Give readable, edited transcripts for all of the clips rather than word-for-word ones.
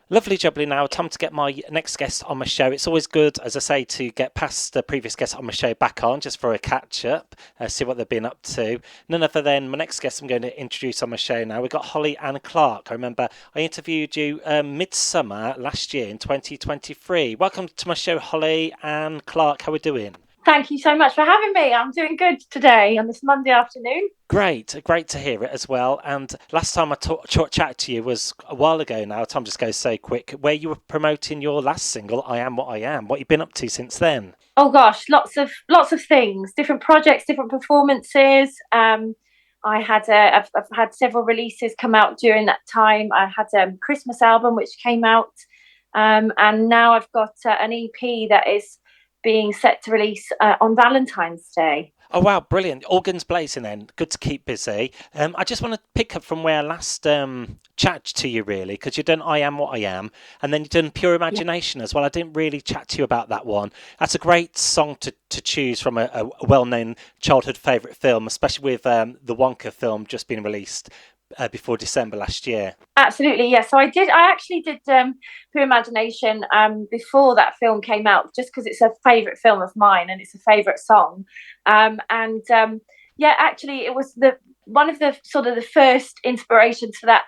Lovely jubbly now. Time to get my next guest on my show. It's always good, as I say, to get past the previous guest on my show back on just for a catch up, see what they've been up to. None other than my next guest I'm going to introduce on my show now. We've got Hollie-Anne Clarke. I remember I interviewed you midsummer last year in 2023. Welcome to my show, Hollie-Anne Clarke. How are we doing? Thank you so much for having me. I'm doing good today on this Monday afternoon. Great to hear it as well. And last time I chatted to you was a while ago now. Time just goes so quick. Where you were promoting your last single, "I Am What I Am." What you been up to since then? Oh gosh, lots of things, different projects, different performances. I've had several releases come out during that time. I had a Christmas album which came out, and now I've got an EP that is being set to release on Valentine's Day. Oh wow, brilliant! Organs blazing. Then good to keep busy. I just want to pick up from where I last chatted to you, really, because you've done "I Am What I Am," and then you've done "Pure Yeah, Imagination" as well. I didn't really chat to you about that one. That's a great song to choose from a well-known childhood favourite film, especially with the Wonka film just being released before December last year. absolutely. Yeah. So I actually did Pure Imagination before that film came out, just because it's a favourite film of mine and it's a favourite song. And Yeah, actually, it was the one of the sort of the first inspirations for that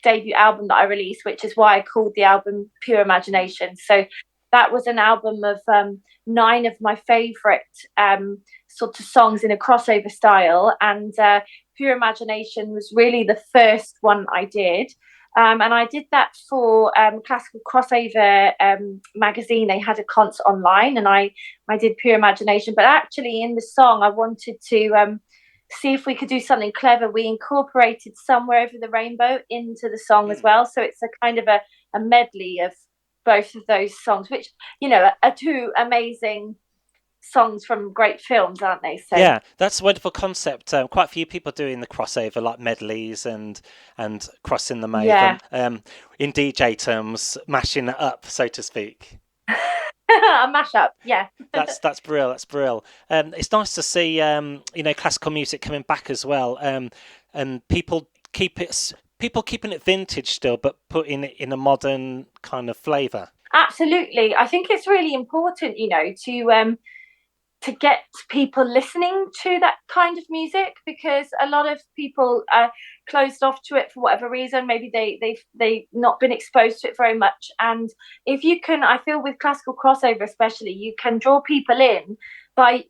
debut album that I released, which is why I called the album Pure Imagination. So that was an album of nine of my favourite sort of songs in a crossover style, and Pure Imagination was really the first one I did. And I did that for Classical Crossover magazine. They had a concert online, and I did Pure Imagination. But actually, in the song, I wanted to see if we could do something clever. We incorporated Somewhere Over the Rainbow into the song as Mm. well. So it's a kind of a medley of both of those songs, which, are two amazing songs from great films, aren't they? So, Yeah, that's a wonderful concept. Quite a few people doing the crossover, like medleys and crossing them over. yeah, In DJ terms, mashing it up, so to speak. a mashup. Yeah. That's brill. That's brill. It's nice to see classical music coming back as well. And people keeping it vintage still, but putting it in a modern kind of flavour. Absolutely. I think it's really important, to get people listening to that kind of music, because a lot of people are closed off to it for whatever reason. Maybe they've not been exposed to it very much. And if you can, I feel with classical crossover especially, you can draw people in by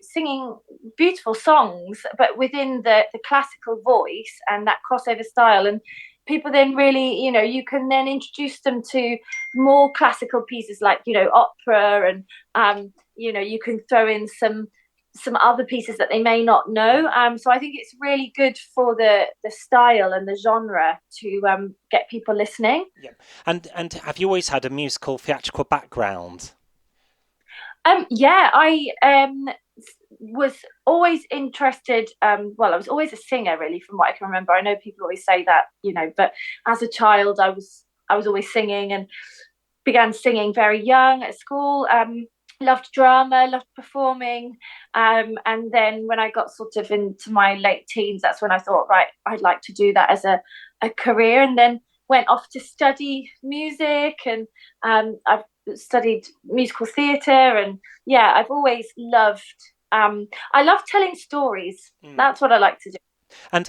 singing beautiful songs, but within the classical voice and that crossover style. And people then really, you can then introduce them to more classical pieces like opera, and you can throw in some other pieces that they may not know. So I think it's really good for the style and the genre to get people listening. Yeah. And have you always had a musical theatrical background? Yeah, I was always interested. Well, I was always a singer, really, from what I can remember. I know people always say that, but as a child, I was always singing, and began singing very young at school. Loved drama, loved performing. And then when I got sort of into my late teens, that's when I thought, right, I'd like to do that as a career. And then went off to study music, and I've studied musical theatre. And yeah, I've always loved, I love telling stories. Mm. That's what I like to do. And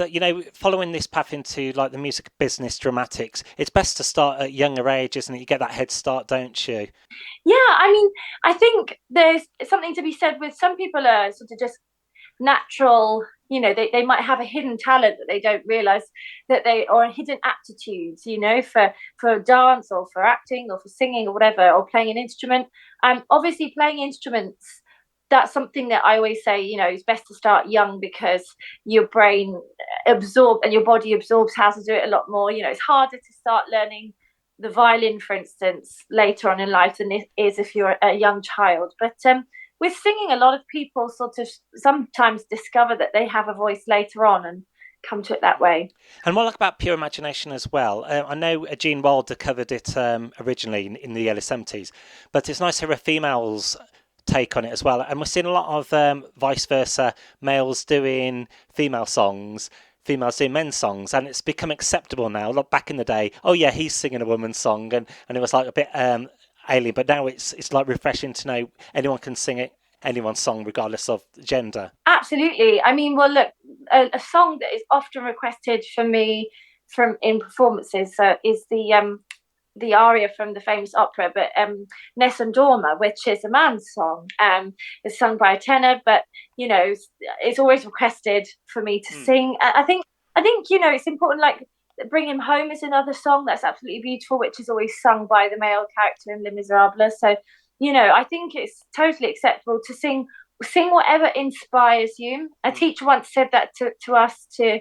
following this path into like the music business, dramatics, it's best to start at younger age, isn't it? You get that head start, don't you? Yeah, I mean, I think there's something to be said with some people are sort of just natural, they might have a hidden talent that they don't realize that they, or a hidden aptitudes, for dance or for acting or for singing or whatever, or playing an instrument. Obviously playing instruments, that's something that I always say, is best to start young, because your brain absorb and your body absorbs how to do it a lot more. It's harder to start learning the violin, for instance, later on in life than it is if you're a young child. But with singing, a lot of people sort of sometimes discover that they have a voice later on and come to it that way. And what I like about Pure Imagination as well, I know Gene Wilder covered it originally in the early 70s, but it's nice to hear a female's take on it as well. And we're seeing a lot of vice versa, males doing female songs. females doing men's songs, and it's become acceptable now. Like back in the day, oh yeah, he's singing a woman's song, and it was like a bit alien. But now it's like refreshing to know anyone can sing it, anyone's song regardless of gender. Absolutely. I mean, well, look, a song that is often requested for me from in performances is the aria from the famous opera, but Nessun Dorma, which is a man's song. It's sung by a tenor, but it's always requested for me to sing. I think it's important. Like Bring Him Home is another song that's absolutely beautiful, which is always sung by the male character in Les Miserables. So I think it's totally acceptable to sing whatever inspires you. A teacher once said that to us to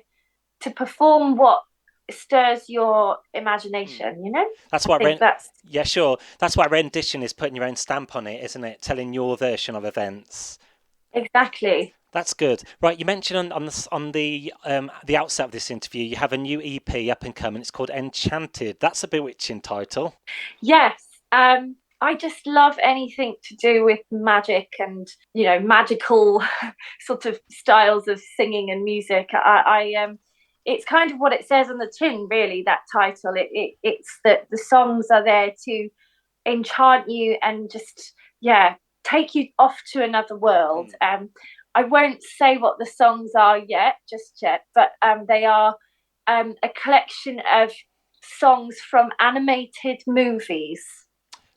perform what stirs your imagination. That's I what think that's yeah, sure. That's why rendition is putting your own stamp on it, isn't it? Telling your version of events. exactly. That's good. Right, you mentioned on the outset of this interview, you have a new EP up and coming. It's called Enchanted. That's a bewitching title. Yes. I just love anything to do with magic and magical sort of styles of singing and music. It's kind of what it says on the tin, really. That title. It's that the songs are there to enchant you and just take you off to another world. I won't say what the songs are just yet, but they are a collection of songs from animated movies.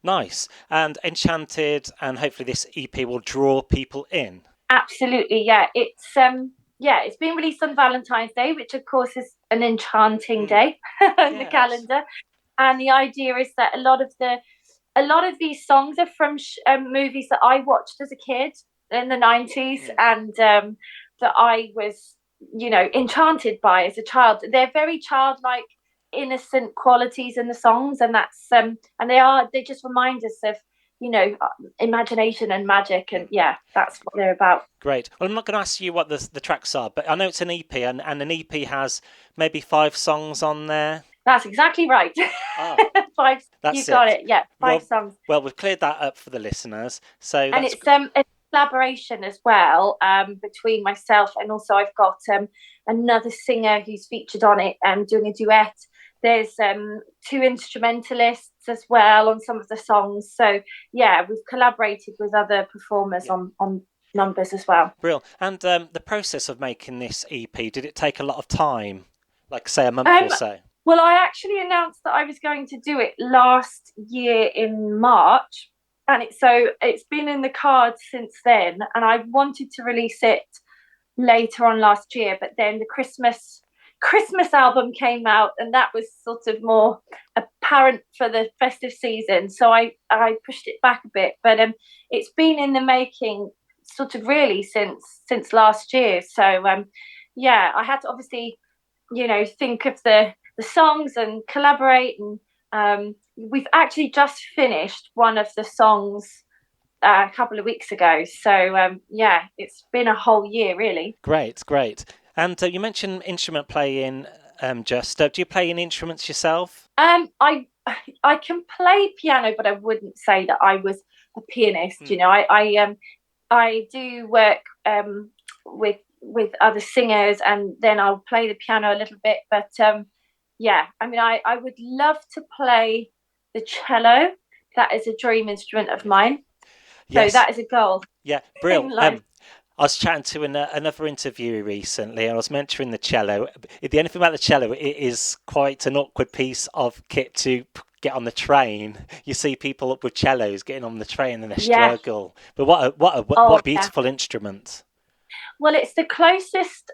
Nice. And Enchanted, and hopefully this EP will draw people in. Absolutely, yeah. It's been released on Valentine's Day, which of course is an enchanting day in the Yes. calendar. And the idea is that a lot of these songs are from movies that I watched as a kid in the 90s, and that I was enchanted by as a child. They're very childlike, innocent qualities in the songs, and that's and they just remind us of imagination and magic, and that's what they're about. Great. Well, I'm not going to ask you what the tracks are, but I know it's an EP, and an EP has maybe 5 songs on there. That's exactly right. Ah, Five. that's You've got it. it. Yeah, five Well, songs. well, we've cleared that up for the listeners. So And that's it's a collaboration as well, between myself and also I've got another singer who's featured on it doing a duet. There's 2 instrumentalists as well on some of the songs. So we've collaborated with other performers on numbers as well. real. And the process of making this EP, did it take a lot of time? Like say a month Um, or so? well, I actually announced that I was going to do it last year in March, and it's been in the cards since then. And I wanted to release it later on last year, but then the Christmas album came out, and that was sort of more apparent for the festive season. So I pushed it back a bit, but it's been in the making sort of really since last year. So I had to obviously think of the songs and collaborate, and we've actually just finished one of the songs a couple of weeks ago. So it's been a whole year really. Great, great. And you mentioned instrument playing. Just do you play any instruments yourself? I can play piano, but I wouldn't say that I was a pianist. I do work with other singers, and then I'll play the piano a little bit. But I mean, I would love to play the cello. That is a dream instrument of mine. Yes. So that is a goal. Yeah, brilliant. I was chatting to another interviewer recently, and I was mentioning the cello. The only thing about the cello, it is quite an awkward piece of kit to get on the train. You see people up with cellos getting on the train and they struggle. But what a beautiful instrument. Well, it's the closest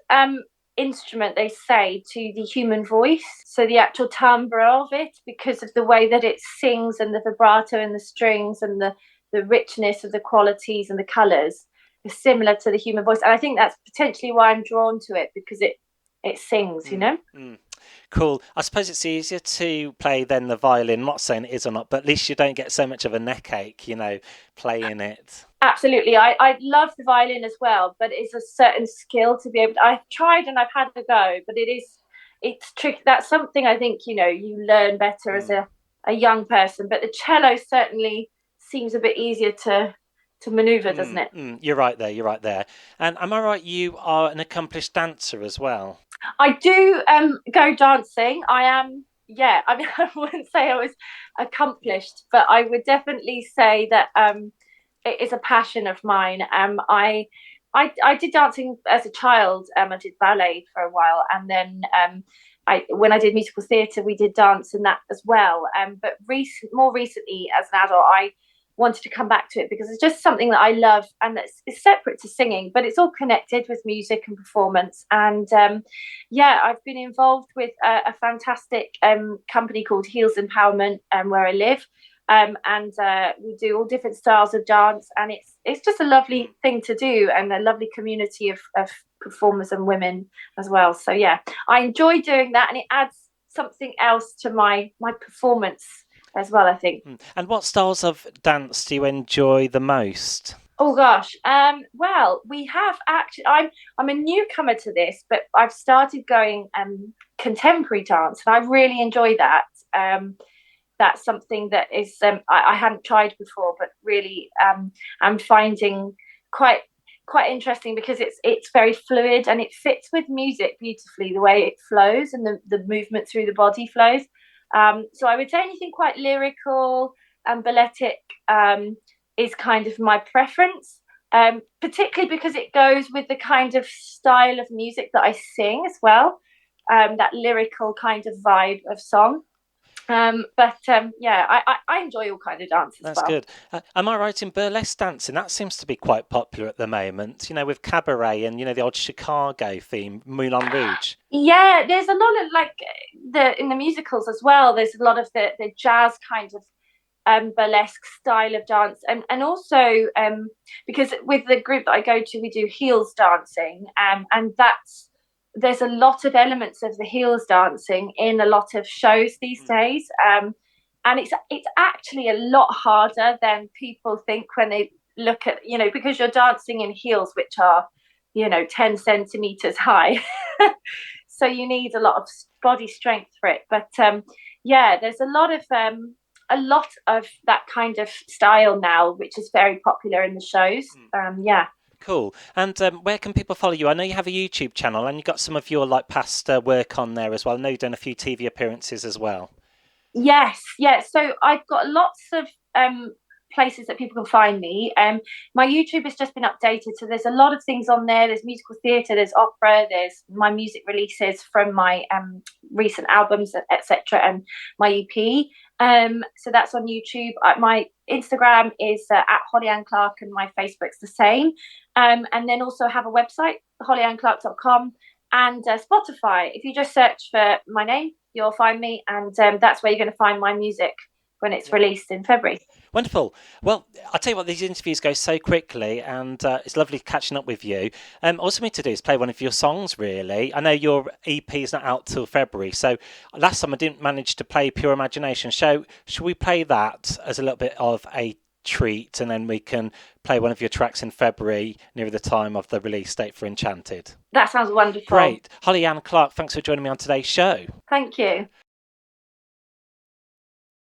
instrument, they say, to the human voice. So the actual timbre of it, because of the way that it sings and the vibrato and the strings and the richness of the qualities and the colours, is similar to the human voice. And I think that's potentially why I'm drawn to it, because it sings, Cool. I suppose it's easier to play than the violin. I'm not saying it is or not, but at least you don't get so much of a neck ache, playing it. Absolutely. I love the violin as well, but it's a certain skill to be able to. I've tried and I've had a go, but it's tricky. That's something I think, you learn better as a young person. But the cello certainly seems a bit easier to maneuver, doesn't it? You're right there. And am I right? You are an accomplished dancer as well. I do go dancing. I am, yeah. I mean, I wouldn't say I was accomplished, but I would definitely say that it is a passion of mine. I did dancing as a child. I did ballet for a while, and then when I did musical theatre, we did dance and that as well. But more recently, as an adult, I wanted to come back to it because it's just something that I love and that's it's separate to singing, but it's all connected with music and performance. And yeah, I've been involved with a fantastic company called Heels Empowerment, where I live. And we do all different styles of dance, and it's just a lovely thing to do, and a lovely community of performers and women as well. So yeah, I enjoy doing that, and it adds something else to my performance as well, I think. And what styles of dance do you enjoy the most? Oh gosh. Well, we have actually. I'm a newcomer to this, but I've started going contemporary dance, and I really enjoy that. That's something that is I hadn't tried before, but really I'm finding quite quite interesting because it's very fluid and it fits with music beautifully, the way it flows and the movement through the body flows. So I would say anything quite lyrical and balletic is kind of my preference, particularly because it goes with the kind of style of music that I sing as well, that lyrical kind of vibe of song. But yeah, I enjoy all kind of dance as That's well. good. Am I right in burlesque dancing? That seems to be quite popular at the moment. With cabaret and the old Chicago theme, Moulin Rouge. Yeah, there's a lot of like the in the musicals as well. There's a lot of the jazz kind of burlesque style of dance, and also because with the group that I go to, we do heels dancing, and that's there's a lot of elements of the heels dancing in a lot of shows these days. And it's actually a lot harder than people think when they look at because you're dancing in heels which are 10 centimeters high. So you need a lot of body strength for it. But yeah, there's a lot of that kind of style now, which is very popular in the shows. Yeah. Cool. And where can people follow you? I know you have a YouTube channel and you've got some of your past work on there as well. I know you've done a few TV appearances as well. Yes, yes. So I've got lots of places that people can find me. My YouTube has just been updated, so there's a lot of things on there. There's musical theatre, there's opera, there's my music releases from my recent albums, etc., and my EP. So that's on YouTube. My Instagram is at Hollie-Anne Clarke, and my Facebook's the same. And then also have a website, hollieanneclarke.com, and Spotify. If you just search for my name, you'll find me, and that's where you're going to find my music when it's released in February. Wonderful. Well, I'll tell you what, these interviews go so quickly, and it's lovely catching up with you. All we need to do is play one of your songs, really. I know your EP is not out till February, so last time I didn't manage to play Pure Imagination. So should we play that as a little bit of a treat, and then we can play one of your tracks in February near the time of the release date for Enchanted? That sounds wonderful. Great. Hollie-Anne Clarke, thanks for joining me on today's show. Thank you.